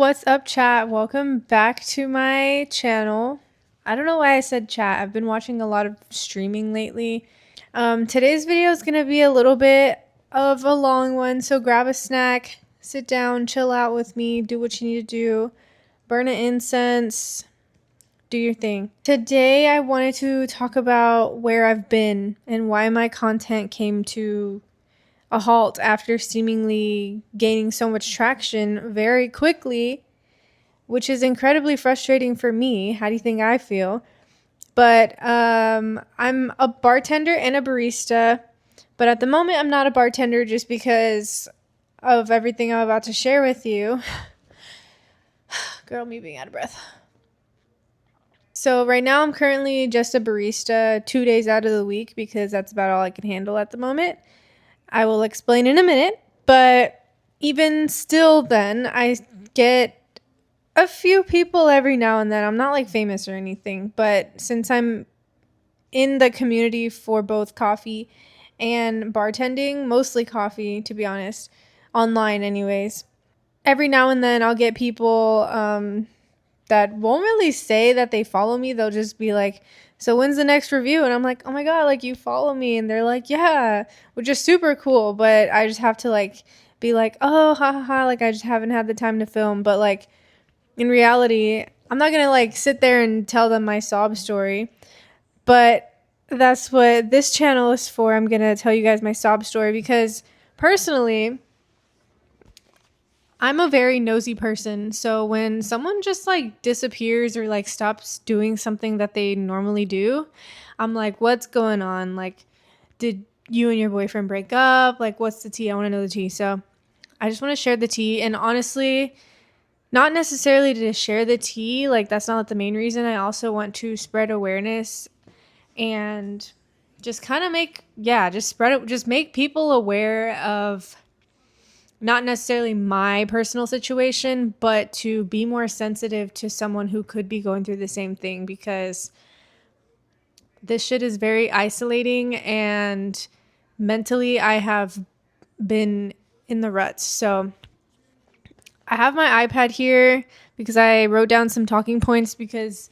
What's up, chat? Welcome back to my channel. I don't know why I said chat. I've been watching a lot of streaming lately. Today's video is going to be a little bit of a long one, so grab a snack, sit down, chill out with me, do what you need to do, burn an incense, do your thing. Today, I wanted to talk about where I've been and why my content came to a halt after seemingly gaining so much traction very quickly, which is incredibly frustrating for me. How do you think I feel? But I'm a bartender and a barista, but at the moment I'm not a bartender just because of everything I'm about to share with you. Girl, me being out of breath. So right now I'm currently just a barista 2 days out of the week because that's about all I can handle at the moment. I will explain in a minute, but even still then, I get a few people every now and then. I'm not like famous or anything, but since I'm in the community for both coffee and bartending, mostly coffee, to be honest, online anyways, every now and then I'll get people that won't really say that they follow me. They'll just be like, so when's the next review? And I'm like, oh my God, like you follow me. And they're like, yeah, which is super cool. But I just have to like be like, oh, ha ha ha. Like I just haven't had the time to film. But like in reality, I'm not going to like sit there and tell them my sob story. But that's what this channel is for. I'm going to tell you guys my sob story because personally, I'm a very nosy person, so when someone just like disappears or like stops doing something that they normally do, I'm like, what's going on? Like, did you and your boyfriend break up? Like, what's the tea? I want to know the tea. So I just want to share the tea. And honestly, not necessarily to share the tea, like that's not the main reason. I also want to spread awareness and just kind of just make people aware of not necessarily my personal situation, but to be more sensitive to someone who could be going through the same thing, because this shit is very isolating and mentally I have been in the ruts. So I have my iPad here because I wrote down some talking points because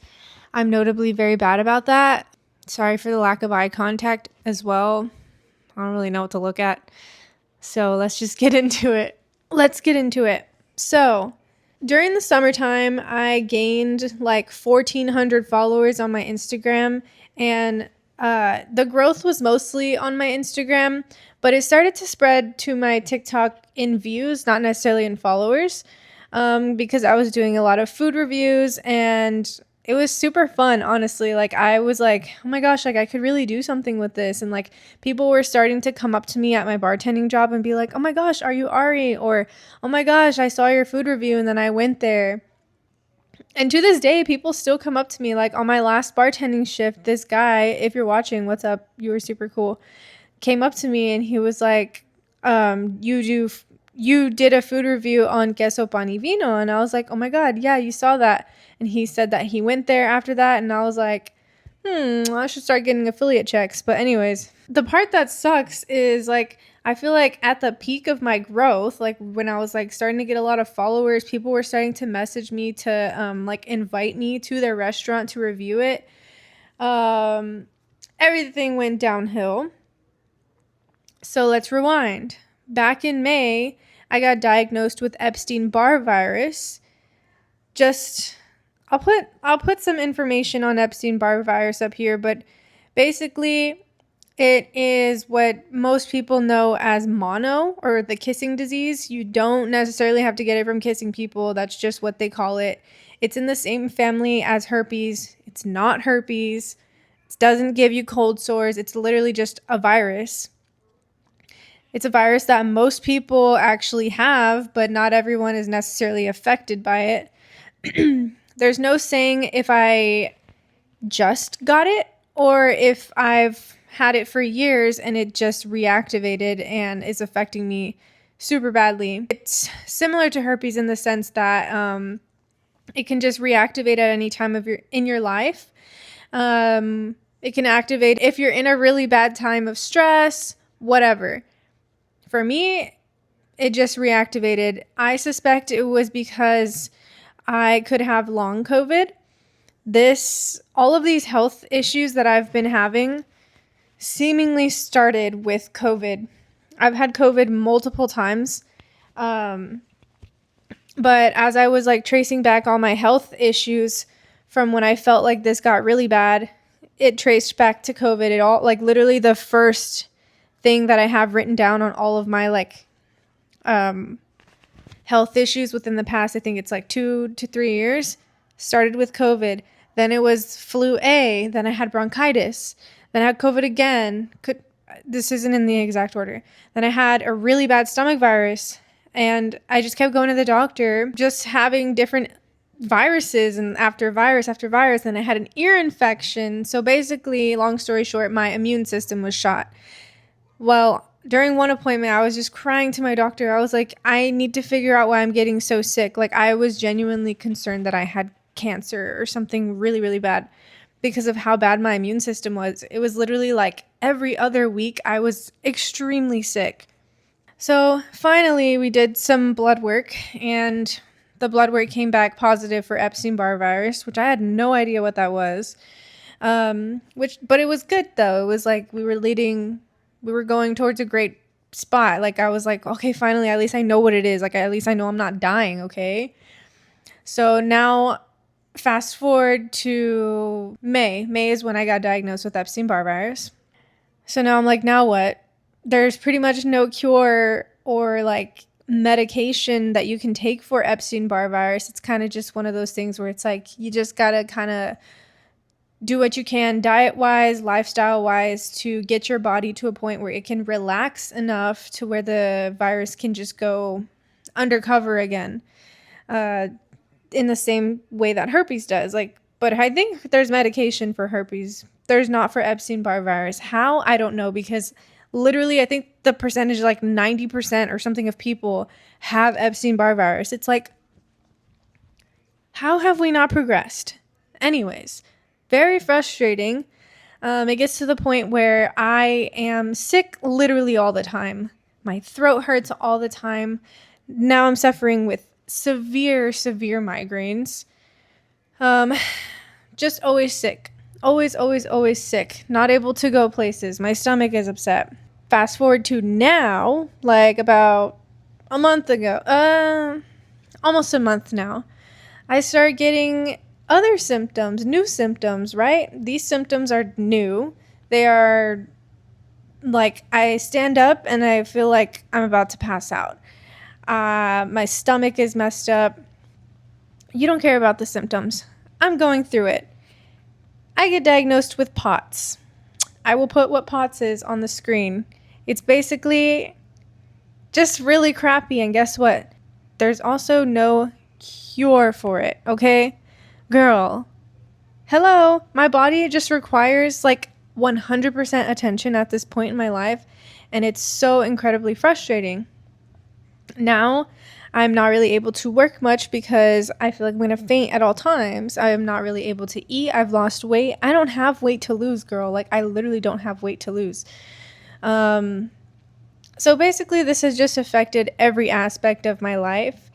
I'm notably very bad about that. Sorry for the lack of eye contact as well. I don't really know what to look at. So let's just get into it. So during the summertime, I gained like 1,400 followers on my Instagram, and the growth was mostly on my Instagram, but it started to spread to my TikTok in views, not necessarily in followers, because I was doing a lot of food reviews and it was super fun, honestly. Like I was like, oh my gosh, like I could really do something with this. And like people were starting to come up to me at my bartending job and be like, oh my gosh, are you Ari? Or, oh my gosh, I saw your food review and then I went there. And to this day, people still come up to me. Like on my last bartending shift, this guy, if you're watching, what's up? You were super cool. Came up to me and he was like, you did a food review on Queso Pan y Vino. And I was like, oh my God, yeah, you saw that. And he said that he went there after that. And I was like, I should start getting affiliate checks. But anyways, the part that sucks is like, I feel like at the peak of my growth, like when I was like starting to get a lot of followers, people were starting to message me to like invite me to their restaurant to review it. Everything went downhill. So let's rewind. Back in May, I got diagnosed with Epstein-Barr virus. I'll put some information on Epstein-Barr virus up here, but basically it is what most people know as mono, or the kissing disease. You don't necessarily have to get it from kissing people. That's just what they call it. It's in the same family as herpes. It's not herpes. It doesn't give you cold sores. It's literally just a virus. It's a virus that most people actually have, but not everyone is necessarily affected by it. There's no saying if I just got it or if I've had it for years and it just reactivated and is affecting me super badly. It's similar to herpes in the sense that it can just reactivate at any time in your life. It can activate if you're in a really bad time of stress, whatever. For me, it just reactivated. I suspect it was because I could have long COVID. All of these health issues that I've been having seemingly started with COVID. I've had COVID multiple times. But as I was like tracing back all my health issues from when I felt like this got really bad, it traced back to COVID. It all, like, literally the first thing that I have written down on all of my like health issues within the past, I think it's like 2 to 3 years, started with COVID. Then it was flu A. Then I had bronchitis. Then I had COVID again. This isn't in the exact order. Then I had a really bad stomach virus. And I just kept going to the doctor, just having different viruses and after virus after virus. And I had an ear infection. So basically, long story short, my immune system was shot. Well, during one appointment, I was just crying to my doctor. I was like, I need to figure out why I'm getting so sick. Like, I was genuinely concerned that I had cancer or something really, really bad because of how bad my immune system was. It was literally like every other week I was extremely sick. So finally we did some blood work, and the blood work came back positive for Epstein-Barr virus, which I had no idea what that was. But it was good though. It was like we were going towards a great spot. Like, I was like, okay, finally, at least I know what it is. Like, at least I know I'm not dying. Okay. So now fast forward to May. May is when I got diagnosed with Epstein-Barr virus. So now I'm like, now what? There's pretty much no cure or like medication that you can take for Epstein-Barr virus. It's kind of just one of those things where it's like, you just got to kind of do what you can diet-wise, lifestyle-wise, to get your body to a point where it can relax enough to where the virus can just go undercover again. In the same way that herpes does. But I think there's medication for herpes. There's not for Epstein-Barr virus. How? I don't know, because literally I think the percentage is like 90% or something of people have Epstein-Barr virus. It's like, how have we not progressed? Anyways, very frustrating. It gets to the point where I am sick literally all the time. My throat hurts all the time. Now I'm suffering with severe migraines. Just always sick. Always sick. Not able to go places. My stomach is upset. Fast forward to now, like about a month ago, almost a month now, I start getting other symptoms, new symptoms, right? These symptoms are new. They are like, I stand up and I feel like I'm about to pass out. My stomach is messed up. You don't care about the symptoms. I'm going through it. I get diagnosed with POTS. I will put what POTS is on the screen. It's basically just really crappy, and guess what? There's also no cure for it, okay? Girl, hello. My body just requires like 100% attention at this point in my life, and it's so incredibly frustrating. Now, I'm not really able to work much because I feel like I'm going to faint at all times. I am not really able to eat. I've lost weight. I don't have weight to lose, girl. Like, I literally don't have weight to lose. So basically, this has just affected every aspect of my life.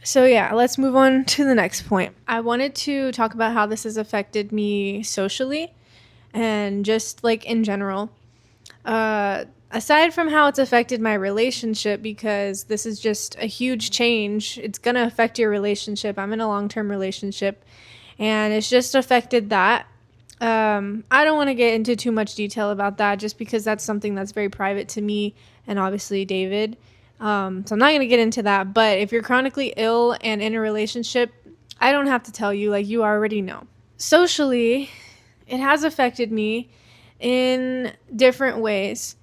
So yeah, let's move on to the next point. I wanted to talk about how this has affected me socially and just like in general. Aside from how it's affected my relationship, because this is just a huge change, it's going to affect your relationship. I'm in a long-term relationship, and it's just affected that. I don't want to get into too much detail about that just because that's something that's very private to me and obviously David. So I'm not going to get into that. But if you're chronically ill and in a relationship, I don't have to tell you, like, you already know. Socially, it has affected me in different ways.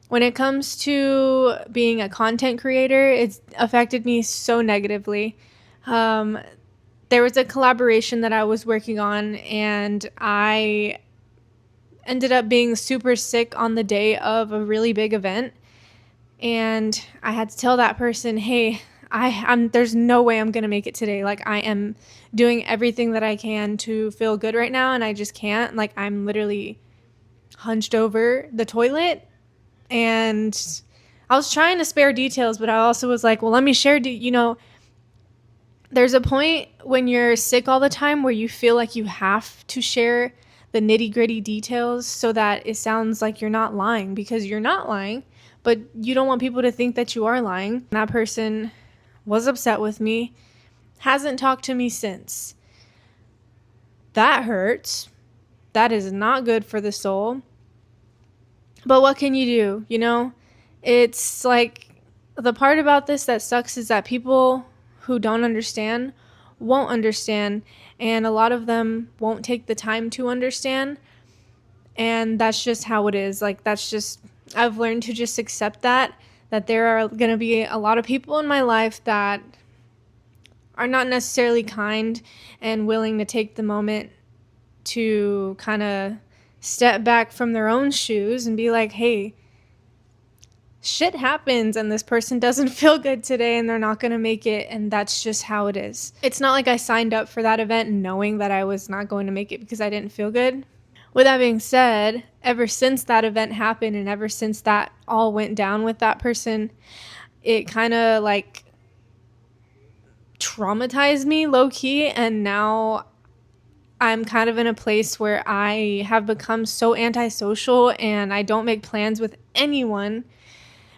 When it comes to being a content creator, it's affected me so negatively. There was a collaboration that I was working on, and I ended up being super sick on the day of a really big event. And I had to tell that person, hey, there's no way I'm going to make it today. Like, I am doing everything that I can to feel good right now, and I just can't. Like, I'm literally hunched over the toilet, and I was trying to spare details, but I also was like, well, let me share, there's a point when you're sick all the time where you feel like you have to share the nitty gritty details so that it sounds like you're not lying, because you're not lying, but you don't want people to think that you are lying. That person was upset with me, hasn't talked to me since. That hurts. That is not good for the soul. But what can you do? It's like, the part about this that sucks is that people who don't understand won't understand, and a lot of them won't take the time to understand, and that's just how it is. Like, that's just, I've learned to just accept that there are going to be a lot of people in my life that are not necessarily kind and willing to take the moment to kind of step back from their own shoes and be like, hey, shit happens and this person doesn't feel good today and they're not going to make it, and that's just how it is. It's not like I signed up for that event knowing that I was not going to make it because I didn't feel good. With that being said, ever since that event happened and ever since that all went down with that person, it kind of like traumatized me low-key, and now I'm kind of in a place where I have become so antisocial and I don't make plans with anyone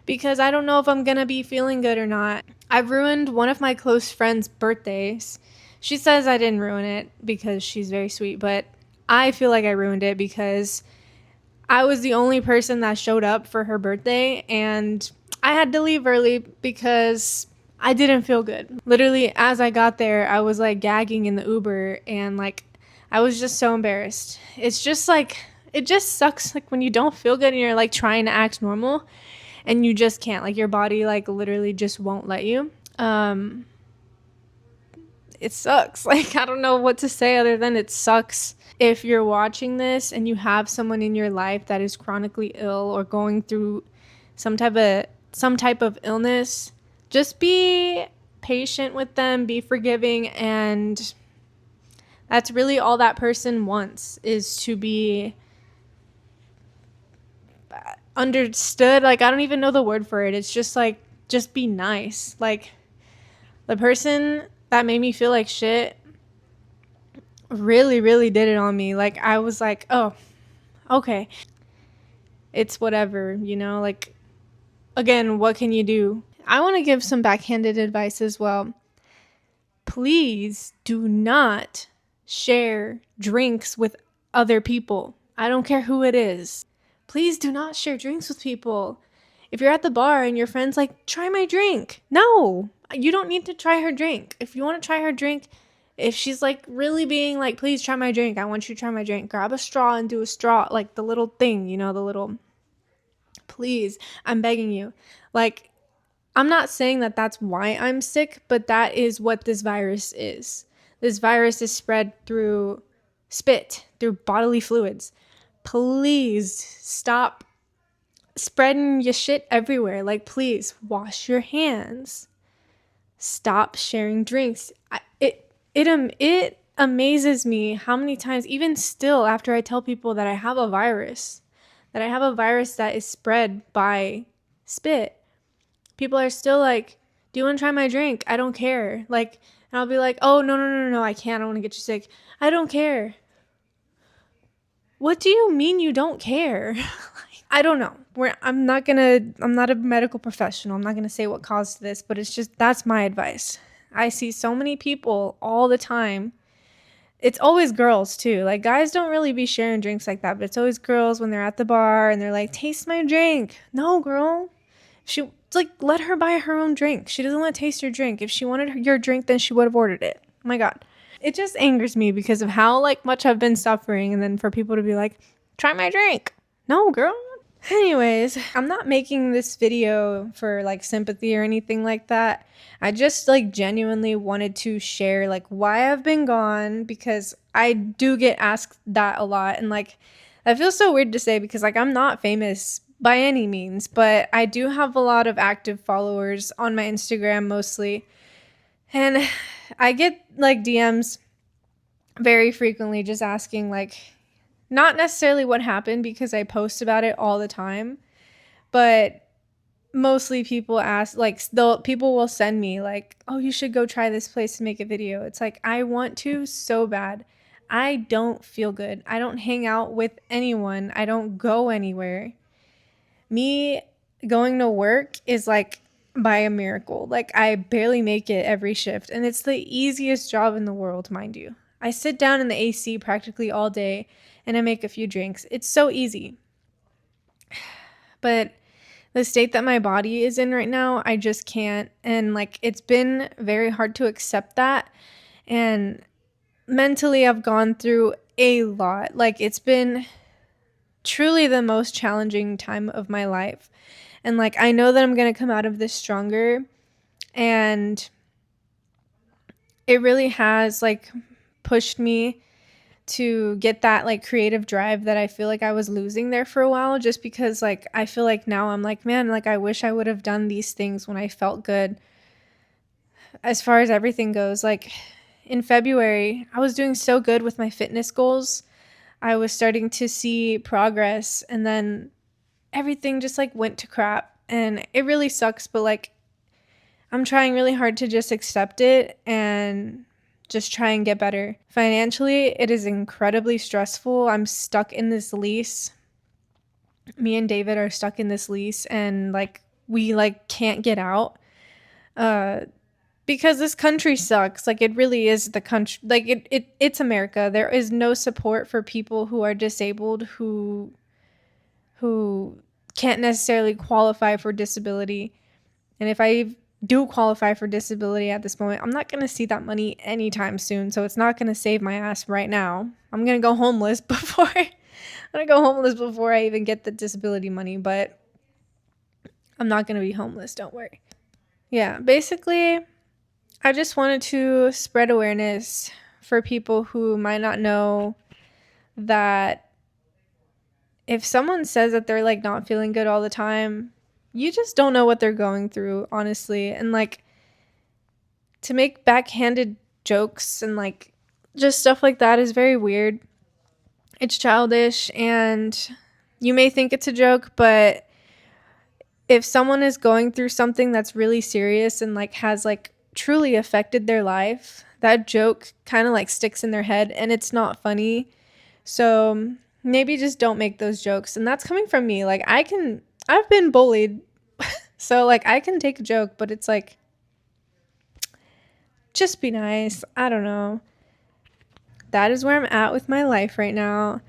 because I don't know if I'm going to be feeling good or not. I've ruined one of my close friends' birthdays. She says I didn't ruin it because she's very sweet, but I feel like I ruined it because I was the only person that showed up for her birthday, and I had to leave early because I didn't feel good. Literally, as I got there, I was like gagging in the Uber, and like I was just so embarrassed. It's just like, it just sucks like when you don't feel good and you're like trying to act normal and you just can't, like your body like literally just won't let you. It sucks. Like, I don't know what to say other than it sucks. If you're watching this and you have someone in your life that is chronically ill or going through some type of illness, just be patient with them, be forgiving, and that's really all that person wants, is to be understood. Like, I don't even know the word for it. It's just like, just be nice. Like, the person that made me feel like shit really, really did it on me. Like, I was like, oh, okay. It's whatever, like, again, what can you do? I want to give some backhanded advice as well. Please do not share drinks with other people. I don't care who it is. Please do not share drinks with people. If you're at the bar and your friend's like, try my drink. No, you don't need to try her drink. If you want to try her drink, if she's like really being like, please try my drink, I want you to try my drink, grab a straw and do a straw, like the little thing, the little, please, I'm begging you. Like, I'm not saying that that's why I'm sick, but that is what this virus is. This virus is spread through spit, through bodily fluids. Please stop spreading your shit everywhere. Like, please wash your hands. Stop sharing drinks. It amazes me how many times, even still after I tell people that I have a virus that is spread by spit, people are still like, do you want to try my drink? I don't care. Like, and I'll be like, oh, no, I can't. I don't want to get you sick. I don't care. What do you mean you don't care? I don't know. I'm not a medical professional. I'm not going to say what caused this, but it's just, that's my advice. I see so many people all the time. It's always girls too. Like, guys don't really be sharing drinks like that, but it's always girls when they're at the bar and they're like, taste my drink. No, girl. Let her buy her own drink. She doesn't want to taste your drink. If she wanted your drink, then she would have ordered it. Oh my God. It just angers me because of how like much I've been suffering, and then for people to be like, try my drink. No, girl. Anyways, I'm not making this video for like sympathy or anything like that. I just like genuinely wanted to share like why I've been gone, because I do get asked that a lot, and like that feels so weird to say because like I'm not famous by any means, but I do have a lot of active followers on my Instagram mostly, and I get like DMs very frequently just asking like, not necessarily what happened because I post about it all the time, but mostly people ask, like, people will send me like, oh, you should go try this place and make a video. It's like, I want to so bad. I don't feel good. I don't hang out with anyone. I don't go anywhere. Me going to work is like by a miracle. Like, I barely make it every shift, and it's the easiest job in the world, mind you. I sit down in the AC practically all day and I make a few drinks. It's so easy. But the state that my body is in right now, I just can't. And like, it's been very hard to accept that. And mentally, I've gone through a lot. Like, it's been truly the most challenging time of my life. And like, I know that I'm going to come out of this stronger. And it really has like pushed me to get that like creative drive that I feel like I was losing there for a while, just because like I feel like now I'm like, man, like I wish I would have done these things when I felt good. As far as everything goes, like in February, I was doing so good with my fitness goals. I was starting to see progress, and then everything just like went to crap, and it really sucks, but like I'm trying really hard to just accept it and just try and get better. Financially, it is incredibly stressful. I'm stuck in this lease. Me and David are stuck in this lease, and like we like can't get out because this country sucks. Like, it really is the country. Like, it's America. There is no support for people who are disabled, who can't necessarily qualify for disability. And if I do qualify for disability at this moment, I'm not going to see that money anytime soon. So it's not going to save my ass right now. I'm going to go homeless before I even get the disability money, but I'm not going to be homeless. Don't worry. Yeah, basically, I just wanted to spread awareness for people who might not know that if someone says that they're like not feeling good all the time, you just don't know what they're going through, honestly. And like, to make backhanded jokes and like just stuff like that is very weird. It's childish, and you may think it's a joke, but if someone is going through something that's really serious and like has like truly affected their life, that joke kind of like sticks in their head and it's not funny. So maybe just don't make those jokes. And that's coming from me. Like, I've been bullied. So like, I can take a joke, but it's like, just be nice. I don't know. That is where I'm at with my life right now.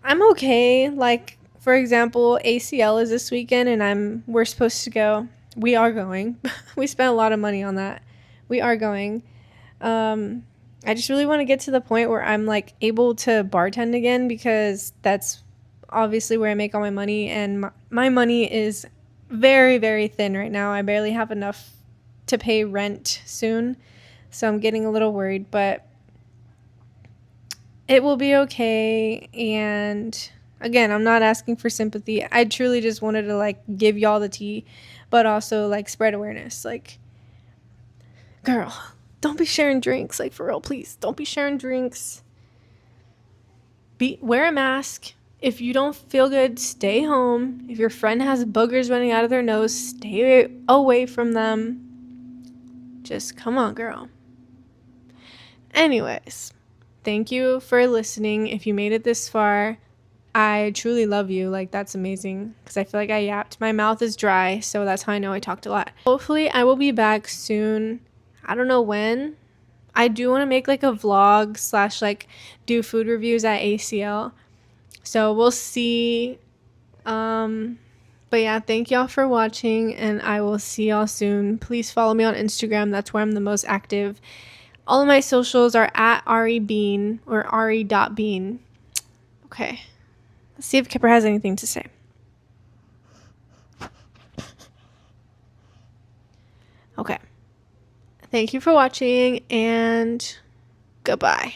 I'm okay. Like, for example, ACL is this weekend and we're supposed to go. We are going. We spent a lot of money on that. We are going. I just really want to get to the point where I'm like able to bartend again, because that's obviously where I make all my money, and my money is very, very thin right now. I barely have enough to pay rent soon, so I'm getting a little worried, but it will be okay. And again, I'm not asking for sympathy. I truly just wanted to like give y'all the tea, but also like spread awareness. Like, girl, don't be sharing drinks. Like, for real, please don't be sharing drinks. Wear a mask. If you don't feel good, stay home. If your friend has boogers running out of their nose, stay away from them. Just come on, girl. Anyways, thank you for listening. If you made it this far, I truly love you. Like, that's amazing, because I feel like I yapped. My mouth is dry, so that's how I know I talked a lot. Hopefully, I will be back soon. I don't know when. I do want to make like a vlog / like do food reviews at ACL. So we'll see. But yeah, thank y'all for watching, and I will see y'all soon. Please follow me on Instagram. That's where I'm the most active. All of my socials are at Ari Bean or Ari.Bean. Okay. Let's see if Kipper has anything to say. Okay. Thank you for watching, and goodbye.